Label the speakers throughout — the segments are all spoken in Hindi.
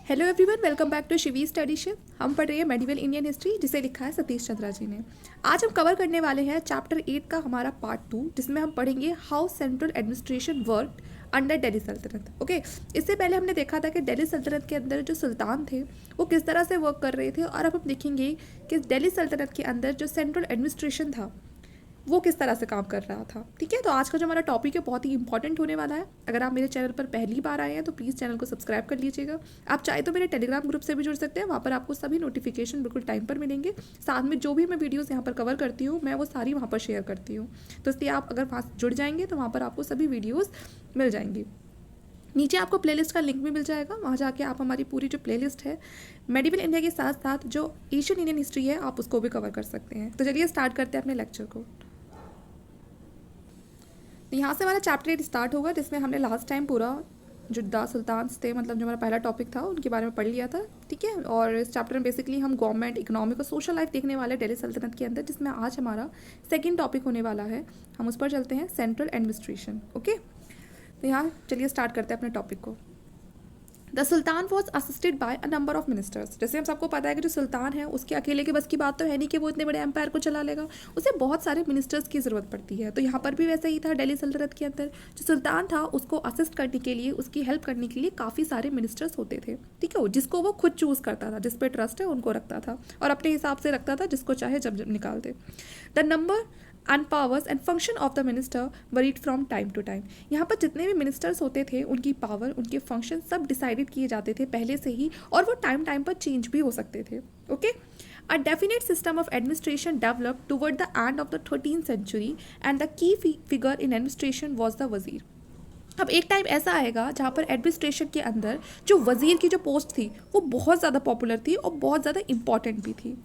Speaker 1: Hello everyone, welcome back to Shivi study ship. हम पढ़ रहे हैं मेडिवल इंडियन हिस्ट्री, जिसे लिखा है सतीश चंद्रा जी ने। आज हम कवर करने वाले हैं चैप्टर 8 का हमारा पार्ट 2, जिसमें हम पढ़ेंगे how central administration work under Delhi सल्तनत। ओके, इससे पहले हमने देखा था कि दिल्ली सल्तनत के अंदर जो सुल्तान थे वो किस तरह से वर्क कर रहे थे, और अब हम देखेंगे कि दिल्ली सल्तनत के अंदर जो सेंट्रल एडमिनिस्ट्रेशन था वो किस तरह से काम कर रहा था। ठीक है, तो आज का जो हमारा टॉपिक है बहुत ही इंपॉर्टेंट होने वाला है। अगर आप मेरे चैनल पर पहली बार आए हैं तो प्लीज़ चैनल को सब्सक्राइब कर लीजिएगा। आप चाहे तो मेरे टेलीग्राम ग्रुप से भी जुड़ सकते हैं, वहाँ पर आपको सभी नोटिफिकेशन बिल्कुल टाइम पर मिलेंगे। साथ में जो भी मैं वीडियोज़ यहाँ पर कवर करती हूँ मैं वो सारी वहाँ पर शेयर करती हूँ, तो इसलिए आप अगर वहाँ जुड़ जाएंगे तो वहाँ पर आपको सभी वीडियोज़ मिल जाएंगी। नीचे आपको प्लेलिस्ट का लिंक भी मिल जाएगा, वहाँ जाके आप हमारी पूरी जो प्लेलिस्ट है मेडिवल इंडिया के साथ साथ जो एशियन इंडियन हिस्ट्री है आप उसको भी कवर कर सकते हैं। तो चलिए स्टार्ट करते हैं अपने लेक्चर को। तो यहाँ से हमारा चैप्टर 8 स्टार्ट होगा, जिसमें हमने लास्ट टाइम पूरा जो द सुल्तान्स थे, मतलब जो हमारा पहला टॉपिक था उनके बारे में पढ़ लिया था। ठीक है, और इस चैप्टर में बेसिकली हम गवर्नमेंट, इकोनॉमिक और सोशल लाइफ देखने वाले दिल्ली सल्तनत के अंदर, जिसमें आज हमारा सेकेंड टॉपिक होने वाला है। हम उस पर चलते हैं, सेंट्रल एडमिनिस्ट्रेशन। ओके, तो यहाँ चलिए स्टार्ट करते हैं अपने टॉपिक को। The sultan was assisted by a number of ministers. जैसे हम सबको पता है कि जो सुल्तान है उसके अकेले के बस की बात तो है नहीं कि वो इतने बड़े एम्पायर को चला लेगा, उसे बहुत सारे मिनिस्टर्स की ज़रूरत पड़ती है। तो यहाँ पर भी वैसा ही था। दिल्ली सल्तनत के अंदर जो सुल्तान था उसको असिस्ट करने के लिए, उसकी हेल्प करने के लिए काफ़ी सारे मिनिस्टर्स होते थे। ठीक है, जिसको वो खुद चूज़ करता था, जिस पे ट्रस्ट है उनको रखता था, और अपने हिसाब से रखता था, जिसको चाहे जब जब निकाल दे। The number and powers and function of the minister varied from time to time. यहाँ पर जितने भी मिनिस्टर्स होते थे उनकी पावर, उनके फंक्शन सब डिसाइडेड किए जाते थे पहले से ही, और वो टाइम टाइम पर चेंज भी हो सकते थे। Okay, A definite system of administration developed toward the end of the 13th century, and the key figure in administration was the वजीर। अब एक टाइम ऐसा आएगा जहाँ पर एडमिनिस्ट्रेशन के अंदर जो वजीर की जो पोस्ट थी वो बहुत ज़्यादा पॉपुलर थी और बहुत ज़्यादा इंपॉर्टेंट भी थी।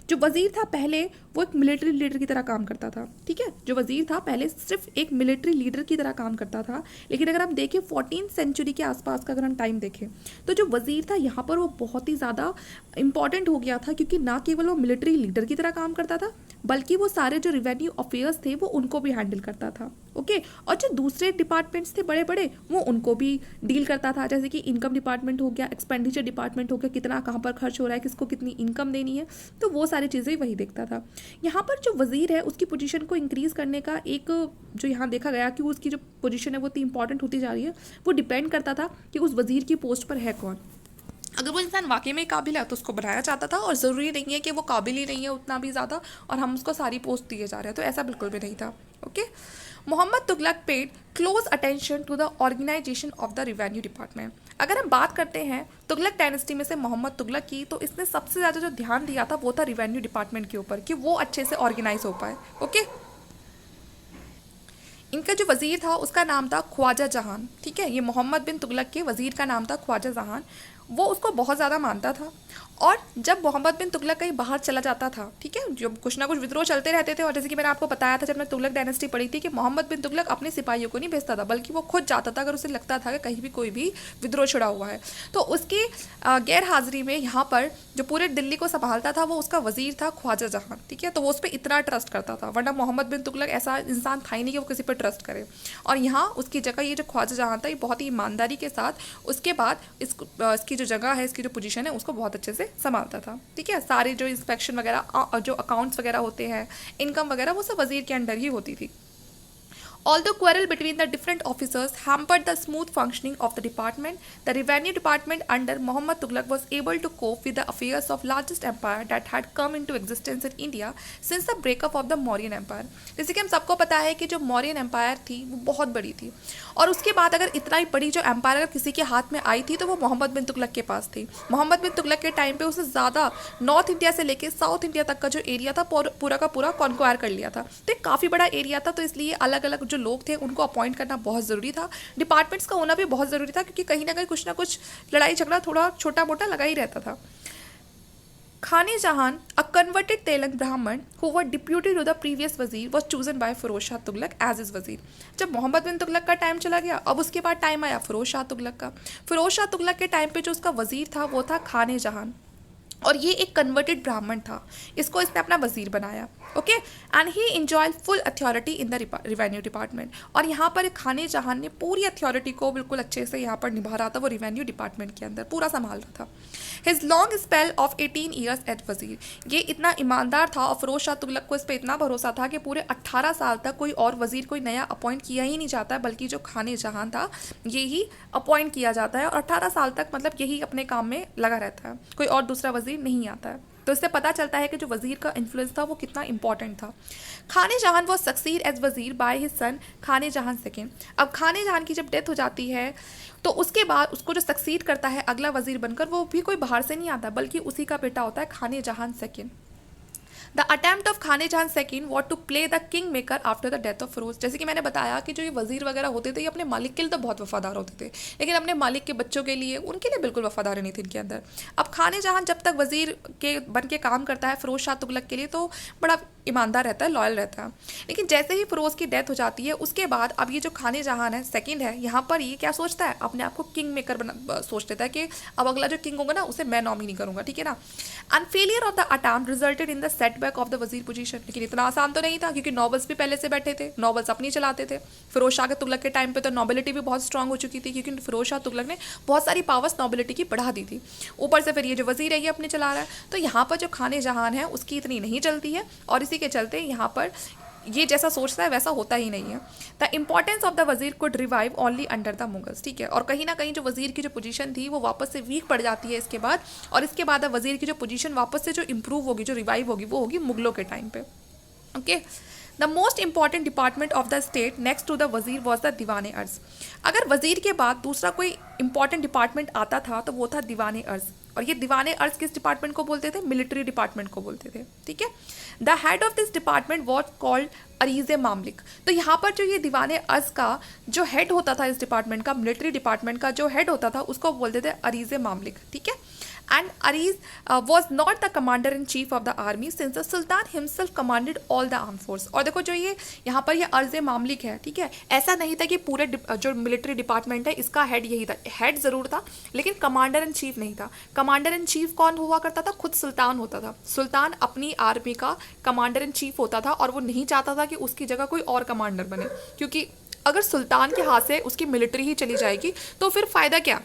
Speaker 1: जो वजीर था पहले वो एक मिलिट्री लीडर की तरह काम करता था। ठीक है, जो वजीर था पहले सिर्फ एक मिलिट्री लीडर की तरह काम करता था, लेकिन अगर हम देखें 14th सेंचुरी के आसपास का अगर हम टाइम देखें तो जो वजीर था यहाँ पर वो बहुत ही ज़्यादा इंपॉर्टेंट हो गया था, क्योंकि ना केवल वो मिलिट्री लीडर की तरह काम करता था बल्कि वो सारे जो रिवेन्यू अफेयर्स थे वो उनको भी हैंडल करता था। ओके, और जो दूसरे डिपार्टमेंट्स थे बड़े बड़े वो उनको भी डील करता था, जैसे कि इनकम डिपार्टमेंट हो गया, एक्सपेंडिचर डिपार्टमेंट हो गया, कितना कहाँ पर खर्च हो रहा है, किसको कितनी इनकम देनी है, तो वो सारी चीज़ें वही देखता था। यहाँ पर जो वजीर है उसकी पोजीशन को इंक्रीज़ करने का एक जो यहाँ देखा गया कि उसकी जो पोजीशन है वो इतनी इंपॉर्टेंट होती जा रही है, वो डिपेंड करता था कि उस वजीर की पोस्ट पर है कौन। अगर वो इंसान वाकई में काबिल है तो उसको बनाया जाता था, और ज़रूरी नहीं है कि वो काबिल ही नहीं है उतना भी ज़्यादा और हम उसको सारी पोस्ट दिए जा रहे हैं, तो ऐसा बिल्कुल भी नहीं था। Okay, Muhammad Tughlaq paid close attention to the organisation of the revenue department. अगर हम बात करते हैं तुगलक डायनेस्टी में से मोहम्मद तुगलक की, तो इसने सबसे ज़्यादा जो ध्यान दिया था वो था रिवेन्यू डिपार्टमेंट के ऊपर, कि वो अच्छे से ऑर्गेनाइज हो पाए। ओके, इनका जो वज़ीर था उसका नाम था ख्वाजा जहान। ठीक है, ये मोहम्मद बिन तुगलक के वज़ीर का नाम था ख्वाजा जहान। वो उसको बहुत ज़्यादा मानता था, और जब मोहम्मद बिन तुगलक कहीं बाहर चला जाता था, ठीक है, जो कुछ ना कुछ विद्रोह चलते रहते थे, और जैसे कि मैंने आपको बताया था जब मैं तुगलक डायनेस्टी पढ़ी थी कि मोहम्मद बिन तुगलक अपने सिपाहियों को नहीं भेजता था बल्कि वो खुद जाता था अगर उसे लगता था कि कहीं भी कोई भी विद्रोह छिड़ा हुआ है। तो उसकी गैर हाजिरी में यहाँ पर जो पूरे दिल्ली को संभालता था वो उसका वजीर था ख्वाजा जहान। ठीक है, तो वो उस पर इतना ट्रस्ट करता था, वरना मोहम्मद बिन तुगलक ऐसा इंसान था ही नहीं कि वो किसी पर ट्रस्ट करे। और यहाँ उसकी जगह ये जो ख्वाजा जहान था ये बहुत ही ईमानदारी के साथ उसके बाद इसकी जो जगह है, इसकी जो पोजीशन है उसको बहुत अच्छे से संभालता था। ठीक है, सारे जो इंस्पेक्शन वगैरह, जो अकाउंट्स वगैरह होते हैं, इनकम वगैरह, वो सब वजीर के अंडर ही होती थी। Although quarrel between the different officers hampered the smooth functioning of the department, the revenue department under Muhammad Tughlaq was able to cope with the affairs of largest empire that had come into existence in India since the breakup of the Mauryan Empire। जैसे कि हम सबको पता है कि जो मौर्यन एम्पायर थी वो बहुत बड़ी थी, और उसके बाद अगर इतना ही बड़ी जो एम्पायर अगर किसी के हाथ में आई थी तो वो मोहम्मद बिन तुगलक के पास थी। मोहम्मद बिन तुगलक के टाइम पे उसने ज़्यादा नॉर्थ इंडिया से लेके साउथ इंडिया तक का जो एरिया था पूरा का पूरा कॉन्क्वायर कर लिया था। तो एक काफ़ी बड़ा एरिया था, तो इसलिए अलग अलग जो लोग थे उनको अपॉइंट करना बहुत ज़रूरी था, डिपार्टमेंट्स का होना भी बहुत ज़रूरी था, क्योंकि कहीं ना कुछ लड़ाई झगड़ा थोड़ा छोटा मोटा लगा ही रहता था। खाने जहान, a converted Telang Brahmin who were deputy to the previous वजीर, was chosen by Firoz Shah Tughlaq as his वजीर। जब मोहम्मद बिन तुगलक का टाइम चला गया, अब उसके बाद टाइम आया फिरोज शाह तुगलक का। फिरोज शाह तुगलक के टाइम पे जो उसका वजीर था वो था खाने जहान, और ये एक कन्वर्टेड ब्राह्मण था, इसको इसने अपना वजीर बनाया। Okay, and he enjoy full authority in the revenue department. और यहाँ पर खाने जहान ने पूरी अथॉरिटी को बिल्कुल अच्छे से यहाँ पर निभा रहा था, वो रिवेन्यू डिपार्टमेंट के अंदर पूरा संभाल रहा था। His long spell of 18 years at wazir, ये इतना ईमानदार था और फिरोज शाह तुगलक को इस पर इतना भरोसा था कि पूरे 18 साल तक कोई और वजीर कोई नया अपॉइंट किया ही नहीं जाता है, बल्कि जो खाने जहान था ये ही अपॉइंट किया जाता है, और 18 साल तक मतलब यही अपने काम में लगा रहता है, कोई और दूसरा वजीर नहीं आता है। तो इससे पता चलता है कि जो वजीर का इन्फ्लुएंस था वो कितना इंपॉर्टेंट था। खाने जहान वो सक्सीड एज वजीर बाय हिज सन खाने जहान सेकेंड। अब खाने जहान की जब डेथ हो जाती है तो उसके बाद उसको जो सक्सीड करता है अगला वजीर बनकर, वो भी कोई बाहर से नहीं आता बल्कि उसी का बेटा होता है खाने Jahan second. The attempt of Khan Jahan second what to play the king maker after the death of Firoz. जैसे कि मैंने बताया कि जो ये वजीर वगैरह होते थे ये अपने मालिक के लिए तो बहुत वफादार होते थे, लेकिन अपने मालिक के बच्चों के लिए उनके लिए बिल्कुल वफादारी नहीं थी इनके अंदर। अब खाने जहान जब तक वजीर के बन के काम करता है फिरोज शाह तुगलक के लिए तो बड़ा ईमानदार रहता है, लॉयल रहता है। लेकिन जैसे ही फिरोज की डेथ हो जाती है उसके बाद अब ये जो खाने जहान है सेकंड है, यहाँ पर ये क्या सोचता है, अपने आप को किंग मेकर बना सोच लेता है कि अब अगला जो किंग होगा ना उसे मैं नॉमिनी करूंगा, ठीक है ना। And failure of the attempt resulted in the setback of the वजीर पोजीशन। लेकिन इतना आसान तो नहीं था क्योंकि नॉबल्स भी पहले से बैठे थे, नॉबल्स अपनी चलाते थे। फिरोज शाह के तुगलक के टाइम पे तो नॉबिलिटी भी बहुत स्ट्रांग हो चुकी थी, क्योंकि फिरोज शाह तुगलक ने बहुत सारी पावर्स नॉबिलिटी की बढ़ा दी थी। ऊपर से फिर ये जो वजीर है ये अपने चला रहा है, तो यहाँ पर जो खाने जहान है उसकी इतनी नहीं चलती है, और इसी के चलते यहाँ पर ये जैसा सोचता है वैसा होता ही नहीं है। द इंपॉर्टेंस ऑफ द वजीर could revive only under the Mughals, ठीक है। और कहीं ना कहीं जो वजीर की जो पोजीशन थी वो वापस से वीक पड़ जाती है इसके बाद, और इसके बाद वजीर की जो पोजीशन वापस से जो इंप्रूव होगी, जो रिवाइव होगी, वो होगी मुगलों के टाइम पे। Okay, the most important department of the state next to the wazir was the Diwan Arz. अगर वजीर के बाद दूसरा कोई इंपॉर्टेंट डिपार्टमेंट आता था तो वो था दीवान अर्ज। और ये दीवान अर्ज किस डिपार्टमेंट को बोलते थे, मिलिट्री डिपार्टमेंट को बोलते थे, ठीक है। The head of this department was called अरीज मामलिक। तो यहाँ पर जो ये दीवान अर्ज का जो हेड होता था, इस डिपार्टमेंट का, मिलिट्री डिपार्टमेंट का जो हेड होता था उसको बोलते थे अरीज मामलिक, ठीक है। And Ariz was not the commander in chief of the army since the Sultan himself commanded all the armed force। और देखो जो ये यहाँ पर ये अर्ज मामलिक है, ठीक है, ऐसा नहीं था कि पूरे जो मिलिट्री डिपार्टमेंट है इसका हेड यही था। हेड ज़रूर था लेकिन कमांडर इन चीफ नहीं था। कमांडर इन चीफ कौन हुआ करता था, खुद सुल्तान होता था। सुल्तान अपनी आर्मी का कमांडर इन चीफ होता था और वो नहीं चाहता था कि उसकी जगह कोई और कमांडर बने, क्योंकि अगर सुल्तान के हाथ से उसकी मिलिट्री ही चली जाएगी तो फिर फ़ायदा क्या,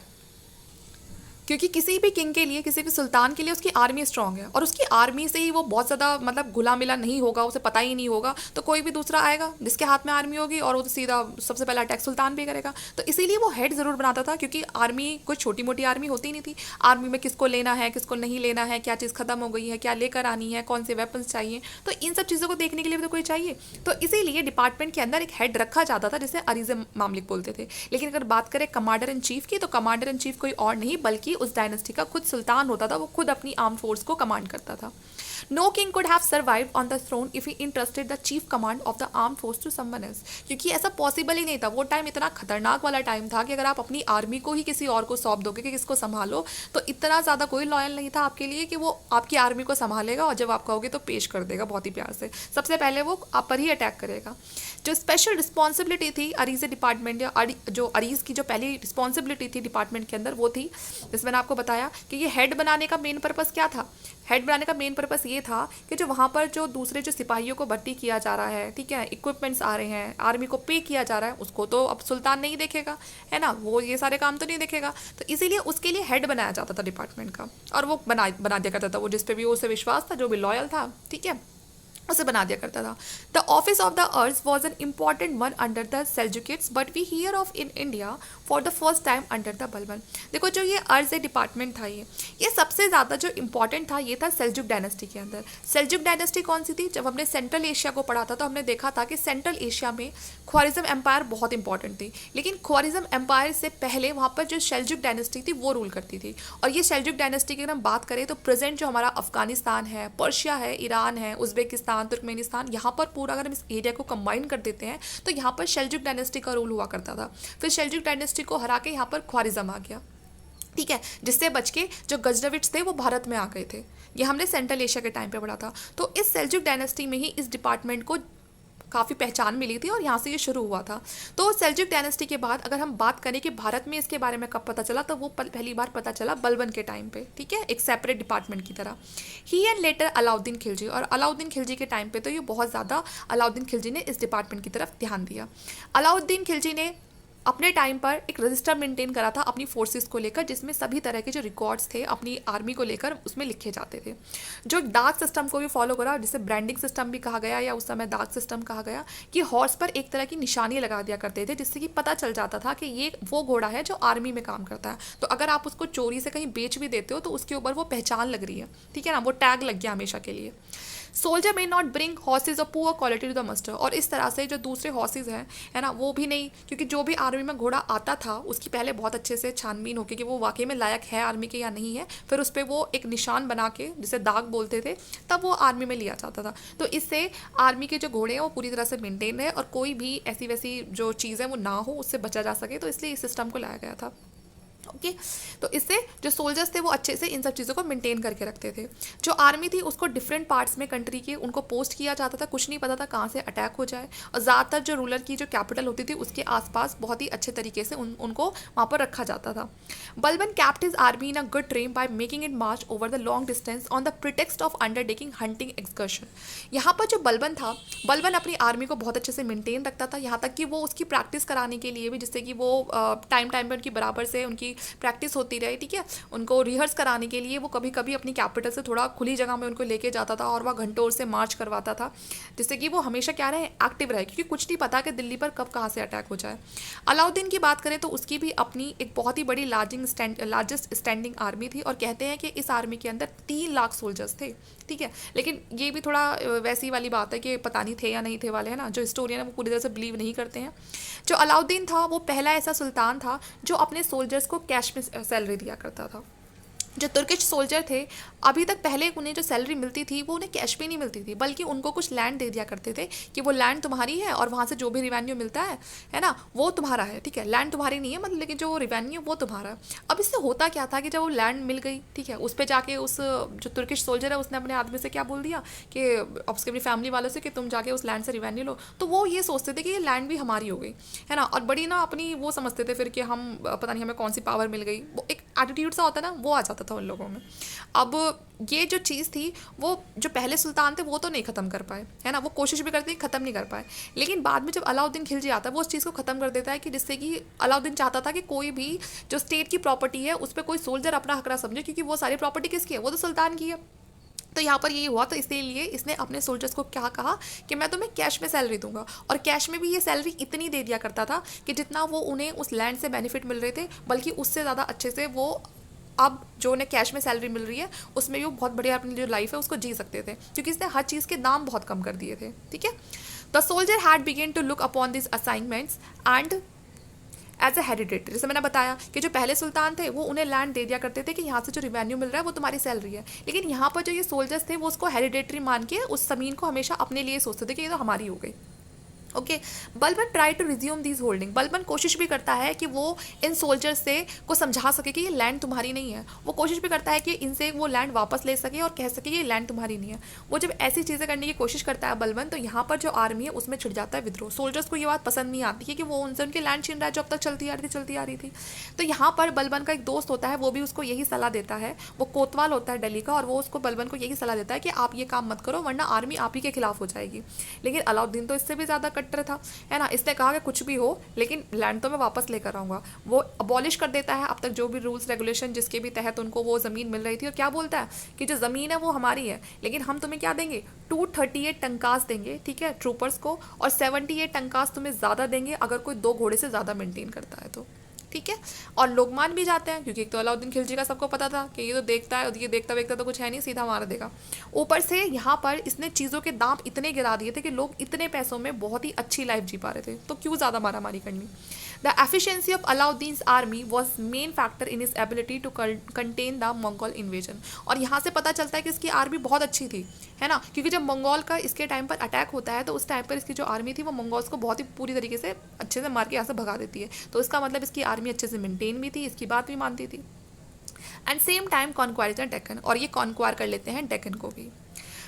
Speaker 1: क्योंकि किसी भी किंग के लिए, किसी भी सुल्तान के लिए उसकी आर्मी स्ट्रांग है, और उसकी आर्मी से ही वो बहुत ज़्यादा मतलब घुला मिला नहीं होगा, उसे पता ही नहीं होगा, तो कोई भी दूसरा आएगा जिसके हाथ में आर्मी होगी और वो तो सीधा सबसे पहला अटैक सुल्तान भी करेगा। तो इसीलिए वो हेड ज़रूर बनाता था, क्योंकि आर्मी कोई छोटी मोटी आर्मी होती नहीं थी। आर्मी में किसको लेना है, किसको नहीं लेना है, क्या चीज़ खत्म हो गई है, क्या लेकर आनी है, कौन से वेपन्स चाहिए, तो इन सब चीज़ों को देखने के लिए भी तो कोई चाहिए। तो इसीलिए डिपार्टमेंट के अंदर एक हेड रखा जाता था जिसे अरीज मामलिक बोलते थे। लेकिन अगर बात करें कमांडर इन चीफ की, तो कमांडर इन चीफ कोई और नहीं बल्कि उस डायनेस्टी का खुद सुल्तान होता था, वो खुद अपनी आर्म फोर्स को कमांड करता था। No king could have survived on the throne if he entrusted the chief command of the arm force to someone else, क्योंकि ऐसा पॉसिबल ही नहीं था। वो टाइम इतना खतरनाक वाला टाइम था कि अगर आप अपनी आर्मी को ही किसी और को सौंप दोगे कि किसको संभालो, तो इतना ज़्यादा कोई लॉयल नहीं था आपके लिए कि वो आपकी आर्मी को संभालेगा और जब आप कहोगे तो पेश कर देगा बहुत ही प्यार से। सबसे पहले वो आप पर ही अटैक करेगा। जो स्पेशल रिस्पॉन्सिबिलिटी थी अरीज डिपार्टमेंट या जो अरीज की जो पहली रिस्पॉन्सिबिलिटी थी डिपार्टमेंट के अंदर, वो थी जिसमें मैंने आपको बताया कि ये हेड बनाने का मेन पर्पस क्या था। हेड बनाने का मेन पर्पस ये था कि जो वहाँ पर जो दूसरे जो सिपाहियों को भर्ती किया जा रहा है, ठीक है, इक्विपमेंट्स आ रहे हैं, आर्मी को पे किया जा रहा है, उसको तो अब सुल्तान नहीं देखेगा, है ना, वो ये सारे काम तो नहीं देखेगा। तो इसीलिए उसके लिए हेड बनाया जाता था डिपार्टमेंट का, और वो बना दिया करता था, वो जिस पे भी उसे विश्वास था, जो भी लॉयल था, ठीक है, उसे बना दिया करता था। द ऑफिस ऑफ द अर्ज was an important one under the Seljukids, but we hear of in India for the first time under the Balban. देखो जो ये अर्ज डिपार्टमेंट था, ये सबसे ज़्यादा जो इम्पॉर्टेंट था ये था सेल्जुक डायनेस्टी के अंदर। सेल्जुक डायनेस्टी कौन सी थी, जब हमने सेंट्रल एशिया को पढ़ा था तो हमने देखा था कि सेंट्रल एशिया में ख्वारिज़म एम्पायर बहुत इंपॉर्टेंट थी, लेकिन ख्वारिज़म एम्पायर से पहले वहाँ पर जो सेल्जुक डायनेस्टी थी वो रूल करती थी। और ये सेल्जुक डायनेस्टी की अगर हम बात करें तो प्रेजेंट जो हमारा अफगानिस्तान है, पर्शिया है, ईरान है, उज्बेकिस्तान, तुर्कमेनिस्तान, यहाँ पर पूरा अगर हम इस एरिया को कंबाइन कर देते हैं तो यहाँ पर सेल्जुक डायनेस्टी का रूल हुआ करता था। फिर सेल्जुक डायनेस्टी को हरा के यहाँ पर ख्वारिज़म आ गया, ठीक है, जिससे बच के जो गजनविड्स थे वो भारत में आ गए थे। ये हमने सेंट्रल एशिया के टाइम पे पढ़ा था। तो इस सेल्जुक डायनेस्टी में ही इस डिपार्टमेंट को काफ़ी पहचान मिली थी और यहाँ से ये शुरू हुआ था। तो सेल्जुक डायनेस्टी के बाद अगर हम बात करें कि भारत में इसके बारे में कब पता चला, तो वो पहली बार पता चला बलबन के टाइम पे, ठीक है, एक सेपरेट डिपार्टमेंट की तरह। ही एंड लेटर अलाउद्दीन खिलजी, और अलाउद्दीन खिलजी के टाइम पे तो ये बहुत ज़्यादा अलाउद्दीन खिलजी ने इस डिपार्टमेंट की तरफ ध्यान दिया। अलाउद्दीन खिलजी ने अपने टाइम पर एक रजिस्टर मेंटेन करा था अपनी फोर्सेस को लेकर, जिसमें सभी तरह के जो रिकॉर्ड्स थे अपनी आर्मी को लेकर उसमें लिखे जाते थे। जो डाक सिस्टम को भी फॉलो करा, जिसे ब्रांडिंग सिस्टम भी कहा गया या उस समय डाक सिस्टम कहा गया, कि हॉर्स पर एक तरह की निशानी लगा दिया करते थे, जिससे कि पता चल जाता था कि ये वो घोड़ा है जो आर्मी में काम करता है। तो अगर आप उसको चोरी से कहीं बेच भी देते हो तो उसके ऊपर वो पहचान लग रही है, ठीक है ना, वो टैग लग गया हमेशा के लिए। Soldier may not bring horses of poor quality to the muster, और इस तरह से जो दूसरे हॉर्सेज हैं, है ना, वो भी नहीं, क्योंकि जो भी आर्मी में घोड़ा आता था उसकी पहले बहुत अच्छे से छानबीन होके कि वो वाकई में लायक है आर्मी के या नहीं है, फिर उस पर वो एक निशान बना के, जिसे दाग बोलते थे, तब वो आर्मी में लिया जाता था। तो इससे आर्मी के जो घोड़े हैं वो पूरी तरह से मेंटेन रहे और कोई भी ऐसी वैसी जो चीज़ है वो ना हो, उससे बचा जा सके, तो इसलिए इस सिस्टम को लाया गया था। ओके, तो इससे जो सोल्जर्स थे वो अच्छे से इन सब चीज़ों को मेंटेन करके रखते थे। जो आर्मी थी उसको डिफरेंट पार्ट्स में कंट्री के उनको पोस्ट किया जाता था, कुछ नहीं पता था कहाँ से अटैक हो जाए, और ज़्यादातर जो रूलर की जो कैपिटल होती थी उसके आसपास बहुत ही अच्छे तरीके से उनको वहाँ पर रखा जाता था। Balban kept his army in a good train by making it March over the long distance on the pretext of undertaking hunting excursion. यहाँ पर जो बलबन था, बलबन अपनी आर्मी को बहुत अच्छे से मेंटेन रखता था, यहाँ तक कि वो उसकी प्रैक्टिस कराने के लिए भी, जिससे कि वो टाइम टाइम पर उनकी बराबर से उनकी प्रैक्टिस होती रही, ठीक है, उनको रिहर्स कराने के लिए वो कभी कभी अपनी कैपिटल से थोड़ा खुली जगह में उनको लेके जाता था और वह घंटों से मार्च करवाता था, जिससे कि वो हमेशा क्या रहे, एक्टिव रहे, क्योंकि कुछ नहीं पता कि दिल्ली पर कब कहाँ से अटैक हो जाए। अलाउद्दीन की बात करें तो उसकी भी अपनी एक बहुत ही बड़ी लार्जेस्ट स्टैंडिंग आर्मी थी, और कहते हैं कि इस आर्मी के अंदर 3 लाख सोल्जर्स थे, ठीक है, लेकिन ये भी थोड़ा वैसी वाली बात है कि पता नहीं थे या नहीं थे वाले, है ना, जो हिस्टोरियन है वो पूरी तरह से बिलीव नहीं करते हैं। जो अलाउद्दीन था वो पहला ऐसा सुल्तान था जो अपने सोल्जर्स को कैश में सैलरी दिया करता था। जो तुर्किश सोल्जर थे, अभी तक पहले उन्हें जो सैलरी मिलती थी वो उन्हें कैश पे नहीं मिलती थी, बल्कि उनको कुछ लैंड दे दिया करते थे कि वो लैंड तुम्हारी है और वहाँ से जो भी रिवेन्यू मिलता है ना, वो तुम्हारा है, ठीक है, लैंड तुम्हारी नहीं है मतलब, लेकिन जो रिवेन्यू वो तुम्हारा है। अब इससे होता क्या था कि जब वो लैंड मिल गई, ठीक है, उस पर जाके उस जो तुर्किश सोल्जर है उसने अपने आदमी से क्या बोल दिया कि उसके अपनी फैमिली वालों से कि तुम जाके उस लैंड से रिवेन्यू लो, तो वो ये सोचते थे कि ये लैंड भी हमारी हो गई, है ना, और बड़ी ना अपनी वो समझते थे फिर कि हम पता नहीं हमें कौन सी पावर मिल गई, वो एक एटीट्यूड सा होता है ना, वो आ जाता था उन लोगों में। अब ये जो चीज़ थी वो जो पहले सुल्तान थे वो तो नहीं ख़त्म कर पाए, है ना, वो कोशिश भी करते ख़त्म नहीं कर पाए, लेकिन बाद में जब अलाउद्दीन खिलजी आता है वो उस चीज़ को ख़त्म कर देता है, कि जिससे कि अलाउद्दीन चाहता था कि कोई भी जो स्टेट की प्रॉपर्टी है उस पर कोई सोल्जर अपना हक ना समझे, क्योंकि वो सारी प्रॉपर्टी किसकी है, वो तो सुल्तान की है। तो यहाँ पर ये हुआ, तो इसीलिए इसने अपने सोल्जर्स को क्या कहा कि मैं तुम्हें कैश में सैलरी दूंगा, और कैश में भी ये सैलरी इतनी दे दिया करता था कि जितना वो उन्हें उस लैंड से बेनिफिट मिल रहे थे, बल्कि उससे ज़्यादा अच्छे से वो अब जो उन्हें कैश में सैलरी मिल रही है उसमें भी वो बहुत बढ़िया अपनी जो लाइफ है उसको जी सकते थे, क्योंकि इसने हर चीज़ के दाम बहुत कम कर दिए थे, ठीक है। The soldier had began to look upon this assignments and as a hereditary, जैसे मैंने बताया कि जो पहले सुल्तान थे वो उन्हें लैंड दे दिया करते थे कि यहाँ से जो रिवेन्यू मिल रहा है वो तुम्हारी सैलरी है, लेकिन यहाँ पर जो ये सोल्जर्स थे वो उसको हेरिडेटरी मान के उस ज़मीन को हमेशा अपने लिए सोचते थे कि ये तो हमारी हो गई। Okay, Balban try to resume these holding, Balban कोशिश भी करता है कि वो इन सोल्जर्स से को समझा सके कि ये लैंड तुम्हारी नहीं है, वो कोशिश भी करता है कि इनसे वो लैंड वापस ले सके और कह सके कि ये लैंड तुम्हारी नहीं है। वो जब ऐसी चीज़ें करने की कोशिश करता है बलबन, तो यहाँ पर जो आर्मी है उसमें छिड़ जाता है विद्रोह। सोल्जर्स को ये बात पसंद नहीं आती है कि वो उनसे उनके लैंड छीन रहा है जो अब तक चलती आ रही थी। तो यहाँ पर बलबन का एक दोस्त होता है, वो भी उसको यही सलाह देता है, वो कोतवाल होता है दिल्ली का, और वो उसको बलबन को यही सलाह देता है कि आप ये काम मत करो वरना आर्मी आप ही के खिलाफ हो जाएगी। लेकिन अलाउद्दीन तो इससे भी ज़्यादा कट्टर था, है ना, इसने कहा कि कुछ भी हो लेकिन लैंड तो मैं वापस लेकर आऊँगा। वो अबॉलिश कर देता है अब तक जो भी रूल्स रेगुलेशन जिसके भी तहत उनको वो ज़मीन मिल रही थी, और क्या बोलता है कि जो ज़मीन है वो हमारी है, लेकिन हम तुम्हें क्या देंगे, 238 टंकास देंगे, ठीक है, ट्रूपर्स को, और 78 टंकास तुम्हें ज़्यादा देंगे अगर कोई 2 घोड़े से ज़्यादा मेंटेन करता है तो, ठीक है। और लोग मान भी जाते हैं, क्योंकि एक तो अलाउद्दीन खिलजी का सबको पता था कि ये तो देखता है, ये देखता वेखता तो कुछ है नहीं, सीधा मार देगा। ऊपर से यहाँ पर इसने चीज़ों के दाम इतने गिरा दिए थे कि लोग इतने पैसों में बहुत ही अच्छी लाइफ जी पा रहे थे, तो क्यों ज़्यादा मारामारी करनी। The efficiency of Alauddin's army was main factor in his ability to contain the Mongol invasion. और यहाँ से पता चलता है कि इसकी आर्मी बहुत अच्छी थी, है ना, क्योंकि जब मंगोल का इसके टाइम पर अटैक होता है तो उस टाइम पर इसकी जो आर्मी थी वो मंगोल्स को बहुत ही पूरी तरीके से अच्छे से मार के यहाँ से भगा देती है। तो इसका मतलब इसकी आर्मी अच्छे से मेंटेन भी थी, इसकी बात भी मानती थी। एंड सेम टाइम कॉन्क्वायर डेक्कन, और ये कॉन्क्वायर कर लेते हैं डेक्कन को भी।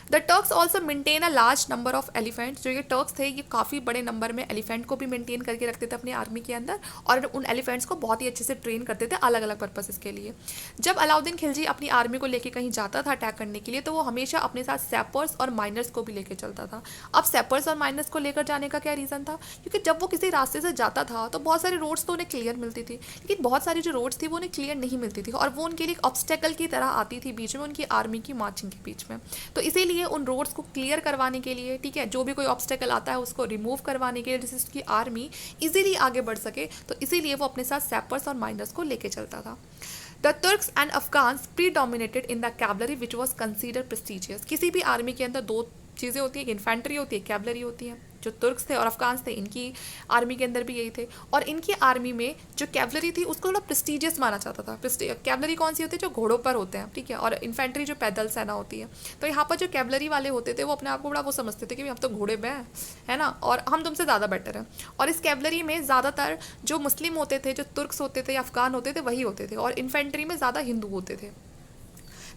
Speaker 1: The Turks also maintain a large number of elephants, जो ये टर्क्स थे ये काफ़ी बड़े नंबर में एलिफेंट को भी मेंटेन करके रखते थे अपनी आर्मी के अंदर, और उन एलिफेंट्स को बहुत ही अच्छे से ट्रेन करते थे अलग अलग पर्पसेस के लिए। जब अलाउद्दीन खिलजी अपनी आर्मी को लेके कहीं जाता था अटैक करने के लिए, तो वो हमेशा अपने साथ सैपर्स और माइनर्स को भी लेके चलता था। अब सैपर्स और माइनर्स को लेकर जाने का क्या रीज़न था, क्योंकि जब वो किसी रास्ते से जाता था तो बहुत सारी रोड्स तो उन्हें क्लियर मिलती थी, लेकिन बहुत सारी जो रोड्स थी वो उन्हें क्लियर नहीं मिलती थी, और वो उनके लिए एक ऑब्स्टेकल की तरह आती थी बीच में, उनकी आर्मी की मार्चिंग के बीच में। तो इसीलिए उन रोड्स को क्लियर करवाने के लिए, ठीक है, जो भी कोई ऑब्स्टेकल आता है उसको रिमूव करवाने के लिए, जिससे उसकी आर्मी इजीली आगे बढ़ सके, तो इसीलिए वो अपने साथ सैपर्स और माइनर्स को लेके चलता था। The Turks and Afghans predominated in the cavalry which was consider prestigious. किसी भी आर्मी के अंदर दो चीज़ें होती हैं, इन्फेंट्री होती है, कैवलरी होती है। जो तुर्क्स थे और अफगान्स थे, इनकी आर्मी के अंदर भी यही थे, और इनकी आर्मी में जो कैवलरी थी उसको थोड़ा प्रेस्टिजियस माना जाता था। कैवलरी कौन सी होती है, जो घोड़ों पर होते हैं, ठीक है, और इन्फेंट्री जो पैदल सेना होती है। तो यहाँ पर जो कैवलरी वाले होते थे वो अपने आप को बड़ा वो समझते थे कि हम तो घोड़े पे हैं, है ना, और हम तुमसे ज़्यादा बेटर हैं। और इस कैवलरी में ज़्यादातर जो मुस्लिम होते थे, जो तुर्क्स होते थे या अफगान होते थे, वही होते थे, और इन्फेंट्री में ज़्यादा हिंदू होते थे।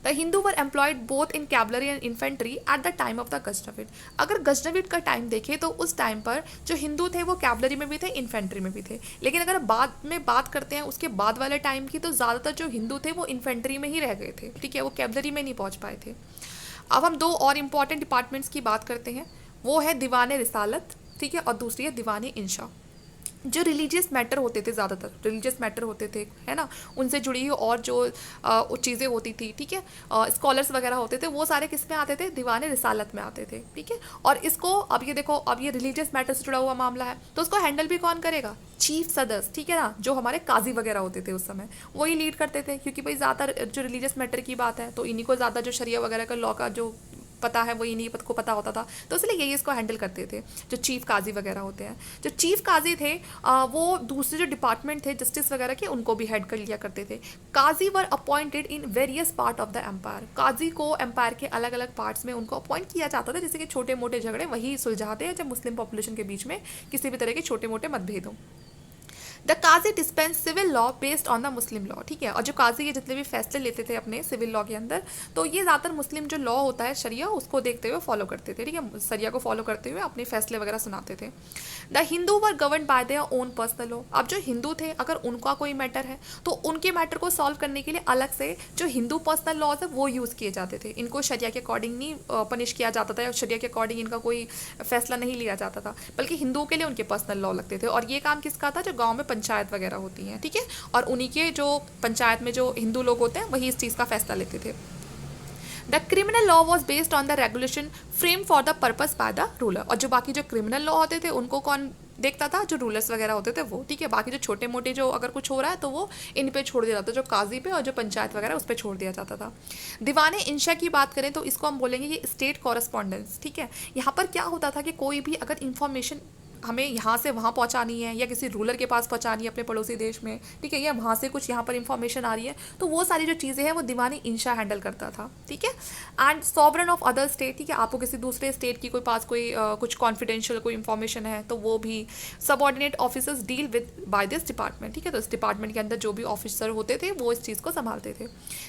Speaker 1: The Hindu were employed both in cavalry and infantry at the time of the Ghaznavid. अगर गजनविड का टाइम देखें तो उस टाइम पर जो हिंदू थे वो कैवलरी में भी थे, इन्फेंट्री में भी थे, लेकिन अगर बाद में बात करते हैं उसके बाद वाले टाइम की, तो ज़्यादातर जो हिंदू थे वो इन्फेंट्री में ही रह गए थे, ठीक है, वो कैवलरी में नहीं पहुँच पाए थे। अब हम दो और इम्पॉर्टेंट डिपार्टमेंट्स की बात करते हैं, वो है दीवान रिसालत, ठीक है, और दूसरी है दीवान इंशा। जो रिलीजियस मैटर होते थे, ज़्यादातर रिलीजियस मैटर होते थे, है ना, उनसे जुड़ी हुई और जो चीज़ें होती थी, ठीक है, स्कॉलर्स वगैरह होते थे, वो सारे किस में आते थे, दीवान रिसालत में आते थे, ठीक है। और इसको अब ये देखो, अब ये रिलीजियस मैटर से जुड़ा हुआ मामला है, तो उसको हैंडल भी कौन करेगा, चीफ सदस्य, ठीक है ना, जो हमारे काजी वगैरह होते थे उस समय, वही लीड करते थे, क्योंकि भाई ज़्यादा जो रिलीजियस मैटर की बात है तो इन्हीं को ज़्यादा जो शरिया वगैरह का लॉ का जो पता है वो इन्हीं को पता होता था, तो इसलिए यही इसको हैंडल करते थे, जो चीफ काजी वगैरह होते हैं। जो चीफ काजी थे वो दूसरे जो डिपार्टमेंट थे जस्टिस वगैरह के, उनको भी हेड कर लिया करते थे। Qazi were appointed in various part of the empire. काजी को एम्पायर के अलग अलग पार्ट्स में उनको अपॉइंट किया जाता था, जैसे कि छोटे मोटे झगड़े वही सुलझाते हैं जब मुस्लिम पॉपुलेशन के बीच में किसी भी तरह के छोटे मोटे मतभेद हों। The qazi dispense civil law based on the Muslim law, ठीक है, और जो काजी ये जितने भी फैसले लेते थे अपने सिविल लॉ के अंदर, तो ये ज़्यादातर मुस्लिम जो लॉ होता है शरिया, उसको देखते हुए फॉलो करते थे, ठीक है, शरिया को फॉलो करते हुए अपने फैसले वगैरह सुनाते थे। The Hindu were govern by their own personal law. अब जो हिंदू थे, अगर उनका कोई मैटर है तो उनके मैटर को सॉल्व करने के लिए अलग से जो हिंदू पर्सनल लॉज है वो यूज़ किए जाते थे। इनको शरिया के अकॉर्डिंग नहीं पनिश किया जाता था, या शरिया के अकॉर्डिंग इनका कोई फैसला नहीं लिया जाता था, बल्कि हिंदुओं के लिए उनके पर्सनल लॉ लगते थे। और ये काम किसका था, जो गाँव में पंचायत वगैरह होती हैं, ठीक है, और उन्हीं के जो पंचायत में जो हिंदू लोग होते हैं वही इस चीज़ का फैसला लेते थे। The criminal law was based on the regulation frame for the purpose by the ruler. और जो बाकी जो क्रिमिनल लॉ होते थे उनको कौन देखता था, जो रूलर्स वगैरह होते थे वो, ठीक है, बाकी जो छोटे मोटे जो अगर कुछ हो रहा है तो वो इन पे छोड़ दिया जाता था, जो काजी पे और जो पंचायत वगैरह उस पर छोड़ दिया जाता था। दीवान इंशा की बात करें तो इसको हम बोलेंगे ये स्टेट कॉरेस्पॉन्डेंस, ठीक है। यहाँ पर क्या होता था कि कोई भी अगर इंफॉर्मेशन हमें यहाँ से वहाँ पहुँचानी है, या किसी रूलर के पास पहुँचानी है अपने पड़ोसी देश में, ठीक है, या वहाँ से कुछ यहाँ पर इंफॉर्मेशन आ रही है, तो वो सारी जो चीज़ें हैं वो दीवानी इंशा हैंडल करता था, ठीक है। And sovereign of other state, ठीक है, आपको किसी दूसरे स्टेट की कोई पास कोई कुछ कॉन्फिडेंशियल कोई इंफॉर्मेशन है तो वो भी subordinate officers deal with by this department, ठीक है। तो इस डिपार्टमेंट के अंदर जो भी ऑफिसर होते थे वो इस चीज़ को संभालते थे।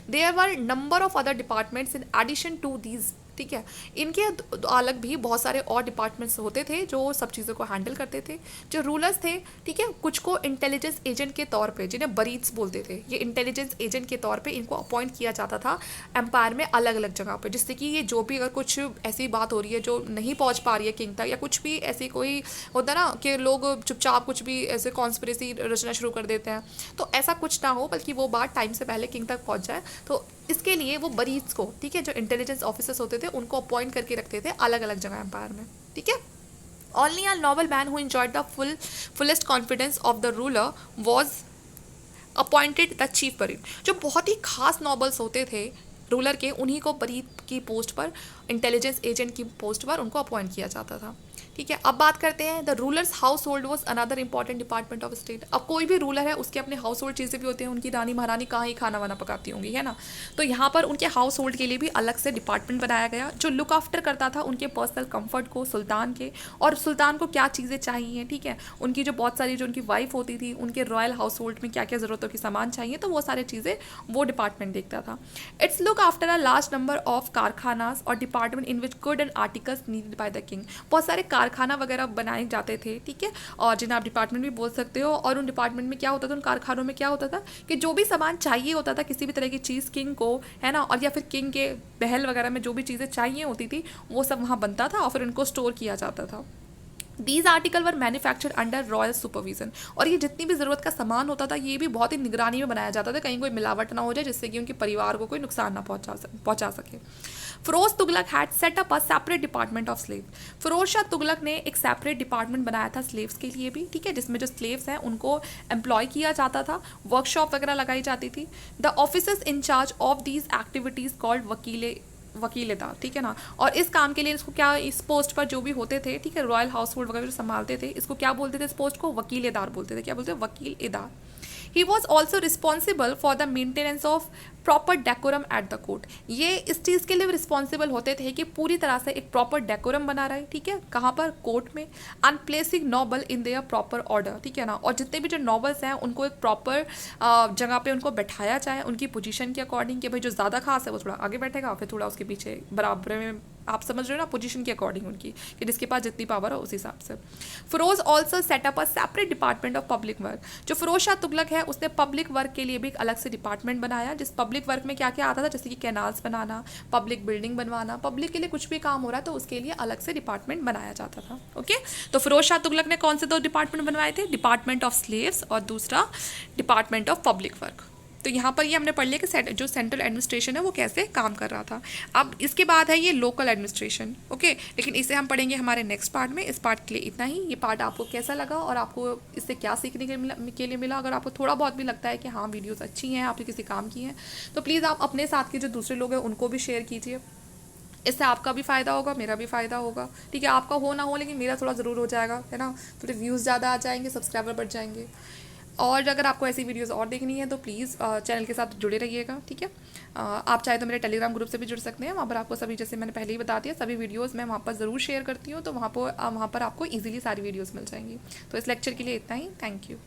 Speaker 1: There were number of other departments in addition to these, ठीक है, इनके अलग भी बहुत सारे और डिपार्टमेंट्स होते थे जो सब चीज़ों को हैंडल करते थे। जो रूलर्स थे, ठीक है, कुछ को इंटेलिजेंस एजेंट के तौर पे, जिन्हें बरीट्स बोलते थे, ये इंटेलिजेंस एजेंट के तौर पे इनको अपॉइंट किया जाता था एम्पायर में अलग अलग जगह पे, जिससे कि ये जो भी अगर कुछ ऐसी बात हो रही है जो नहीं पहुंच पा रही है किंग तक, या कुछ भी ऐसी कोई होता ना कि लोग चुपचाप कुछ भी ऐसे कॉन्स्पिरेसी रचना शुरू कर देते हैं, तो ऐसा कुछ ना हो, बल्कि वो बात टाइम से पहले किंग तक पहुँच जाए, तो इसके लिए वो बरीट्स को, ठीक है, जो इंटेलिजेंस ऑफिसर्स होते थे उनको अपॉइंट करके रखते थे अलग अलग जगह एम्पायर में, ठीक है। Only a noble man who enjoyed the fullest confidence of the ruler was appointed the chief बरीट। जो बहुत ही खास नॉबल्स होते थे रूलर के, उन्हीं को बरीट की पोस्ट पर, इंटेलिजेंस एजेंट की पोस्ट पर उनको अपॉइंट किया जाता था। ठीक है, अब बात करते हैं the rulers house hold was another important department of state. अब कोई भी रूलर है उसके अपने हाउस होल्ड चीज़ें भी होती हैं, उनकी रानी महारानी कहाँ ही खाना वाना पकाती होंगी, है ना। तो यहाँ पर उनके हाउस होल्ड के लिए भी अलग से डिपार्टमेंट बनाया गया जो लुक आफ्टर करता था उनके पर्सनल कंफर्ट को सुल्तान के, और सुल्तान को क्या चीज़ें चाहिए, ठीक है, उनकी जो बहुत सारी जो उनकी वाइफ होती थी उनके रॉयल हाउस होल्ड में क्या क्या ज़रूरतों की सामान चाहिए, तो वो सारी चीज़ें वो डिपार्टमेंट देखता था। Its look after a large number of karkhanas और department in which good and articles needed by the king. बहुत सारे कारखाना वगैरह बनाए जाते थे, ठीक है, और जिन्हें आप डिपार्टमेंट भी बोल सकते हो। और उन डिपार्टमेंट में क्या होता था, उन कारखानों में क्या होता था कि जो भी सामान चाहिए होता था किसी भी तरह की चीज़ किंग को, है ना, और या फिर किंग के महल वगैरह में जो भी चीज़ें चाहिए होती थी वो सब वहाँ बनता था और फिर उनको स्टोर किया जाता था। These article were manufactured under royal supervision. और ये जितनी भी ज़रूरत का सामान होता था ये भी बहुत ही निगरानी में बनाया जाता था, कहीं कोई मिलावट ना हो जाए जिससे कि उनके परिवार को कोई नुकसान ना पहुंचा सके। Firoz Tughlaq had set up a separate department of slave. Firoz Shah Tughlaq ने एक सेपरेट डिपार्टमेंट बनाया था स्लेव्स के लिए भी, ठीक है, जिसमें जो स्लेव्स हैं उनको एम्प्लॉय किया जाता था, वर्कशॉप वगैरह लगाई जाती थी। The officers in charge of these activities called वकीलेदार, ठीक है ना। और इस काम के लिए इसको क्या, इस पोस्ट पर जो भी होते थे, ठीक है, रॉयल हाउस होल्ड वगैरह जो संभालते थे इसको क्या बोलते थे, इस पोस्ट को वकीलेदार बोलते थे। क्या बोलते थे, वकीलेदार। He was also responsible for the maintenance of proper decorum at the court. ये इस चीज़ के लिए रिस्पॉन्सिबल होते थे कि पूरी तरह से एक प्रॉपर डेकोरम बना रहे, ठीक है, कहाँ पर, कोर्ट में। And placing noble in their proper order, ठीक है ना, और जितने भी जो नॉबल्स हैं उनको एक प्रॉपर जगह पे उनको बैठाया जाए उनकी पोजीशन के अकॉर्डिंग, कि भाई जो ज़्यादा खास है वो थोड़ा आगे बैठेगा, फिर थोड़ा उसके पीछे बराबर में, आप समझ रहे हो ना, पोजीशन के अकॉर्डिंग उनकी, कि जिसके पास जितनी पावर हो उस हिसाब से। Firoz also set up a separate department of public work. जो फिरोज शाह तुगलक है उसने पब्लिक वर्क के लिए भी एक अलग से डिपार्टमेंट बनाया, जिस पब्लिक वर्क में क्या क्या आता था, जैसे कि कैनाल्स बनाना, पब्लिक बिल्डिंग बनवाना, पब्लिक के लिए कुछ भी काम हो रहा है तो उसके लिए अलग से डिपार्टमेंट बनाया जाता था। ओके, तो फिरोज शाह तुगलक ने कौन से दो डिपार्टमेंट बनवाए थे, डिपार्टमेंट ऑफ स्लेव्स और दूसरा डिपार्टमेंट ऑफ पब्लिक वर्क। तो यहाँ पर ये हमने पढ़ लिया कि जो सेंट्रल एडमिनिस्ट्रेशन है वो कैसे काम कर रहा था। अब इसके बाद है ये लोकल एडमिनिस्ट्रेशन, ओके, लेकिन इसे हम पढ़ेंगे हमारे नेक्स्ट पार्ट में। इस पार्ट के लिए इतना ही। ये पार्ट आपको कैसा लगा और आपको इससे क्या सीखने के लिए मिला, अगर आपको थोड़ा बहुत भी लगता है कि हाँ वीडियोस अच्छी हैं, आपके किसी काम की हैं, तो प्लीज़ आप अपने साथ के जो दूसरे लोग हैं उनको भी शेयर कीजिए। इससे आपका भी फ़ायदा होगा, मेरा भी फ़ायदा होगा, ठीक है, आपका हो ना हो लेकिन मेरा थोड़ा ज़रूर हो जाएगा, है ना, थोड़े व्यूज़ ज़्यादा आ जाएंगे, सब्सक्राइबर बढ़ जाएंगे। और अगर आपको ऐसी वीडियोस और देखनी है तो प्लीज़ चैनल के साथ जुड़े रहिएगा, ठीक है। आप चाहे तो मेरे टेलीग्राम ग्रुप से भी जुड़ सकते हैं, वहाँ पर आपको सभी, जैसे मैंने पहले ही बता दिया, सभी वीडियोस मैं वहाँ पर ज़रूर शेयर करती हूँ, तो वहाँ पर आपको ईजिली सारी वीडियोस मिल जाएंगी। तो इस लेक्चर के लिए इतना ही। Thank you.